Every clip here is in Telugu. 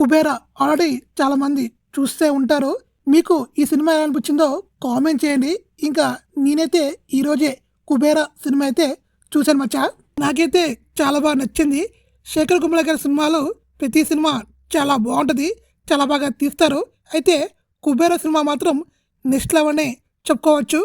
కుబేరా ఆల్రెడీ చాలామంది చూస్తే ఉంటారు. మీకు ఈ సినిమా ఎలా అనిపించిందో కామెంట్ చేయండి. ఇంకా నేనైతే ఈరోజే కుబేరా సినిమా అయితే చూశాను మచ్చా. నాకైతే చాలా బాగా నచ్చింది. శేఖర్ కమ్ముల గారి సినిమాలు ప్రతి సినిమా చాలా బాగుంటుంది, చాలా బాగా తీస్తారు. అయితే కుబేరా సినిమా మాత్రం నెక్స్ట్ లెవెల్ అనే చెప్పుకోవచ్చు.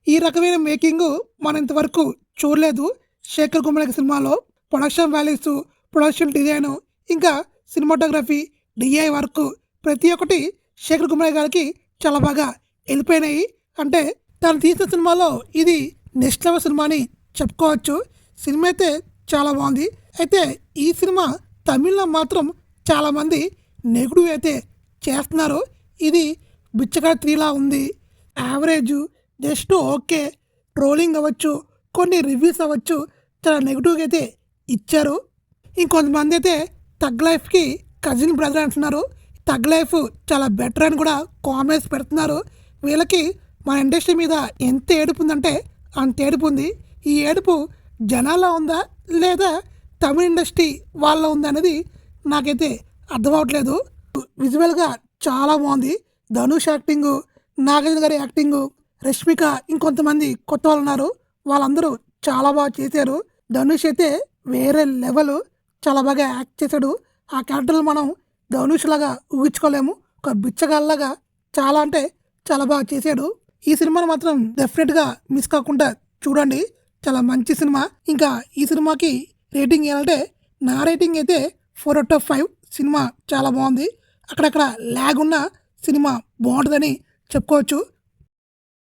ఈ రకమైన మేకింగ్ మనం ఇంతవరకు చూడలేదు. శేఖర్ కమ్ముల గారి సినిమాలో ప్రొడక్షన్ వాల్యూస్, ప్రొడక్షన్ డిజైను, ఇంకా సినిమాటోగ్రఫీ, డిఐ వర్క్ ప్రతి ఒక్కటి శేఖర్ కమ్ముల గారికి చాలా బాగా వెళ్ళిపోయినాయి. అంటే తను తీసిన సినిమాలో ఇది నెక్స్ట్ లెవెల్ సినిమా అని చెప్పుకోవచ్చు. సినిమా అయితే చాలా బాగుంది. అయితే ఈ సినిమా తమిళ్లో మాత్రం చాలామంది నెగిటివ్ అయితే చేస్తున్నారు. ఇది బిచ్చగాడు 3లా ఉంది, యావరేజ్, జస్ట్ ఓకే, ట్రోలింగ్ అవ్వచ్చు, కొన్ని రివ్యూస్ అవ్వచ్చు, చాలా నెగిటివ్గా అయితే ఇచ్చారు. ఇంకొంతమంది అయితే తగ్ లైఫ్కి కజిన్ బ్రదర్ అంటున్నారు. తగ్ లైఫ్ చాలా బెటర్ అని కూడా కామెంట్స్ పెడుతున్నారు. వీళ్ళకి మన ఇండస్ట్రీ మీద ఎంత ఏడుపు ఉందంటే అంత ఏడుపు ఉంది. ఈ ఏడుపు జనాల్లో ఉందా లేదా తమిళ ఇండస్ట్రీ వాళ్ళలో ఉందా అనేది నాకైతే అర్థం అవ్వట్లేదు. విజువల్గా చాలా బాగుంది. ధనుష్ యాక్టింగు, నాగార్జున గారి యాక్టింగు, రష్మిక, ఇంకొంతమంది కొత్త వాళ్ళు ఉన్నారు. వాళ్ళందరూ చాలా బాగా చేశారు. ధనుష్ అయితే వేరే లెవెల్, చాలా బాగా యాక్ట్ చేశాడు. ఆ క్యారెక్టర్లు మనం ధనుష్ లాగా ఊహించుకోలేము. ఒక బిచ్చగాళ్ళలాగా చాలా అంటే చాలా బాగా చేశాడు. ఈ సినిమాని మాత్రం డెఫినెట్గా మిస్ కాకుండా చూడండి. చాలా మంచి సినిమా. ఇంకా ఈ సినిమాకి రేటింగ్ ఏంటంటే నా రేటింగ్ అయితే 4/5. సినిమా చాలా బాగుంది. అక్కడక్కడ ల్యాగ్ ఉన్న సినిమా బాగుంటుందని చెప్పుకోవచ్చు.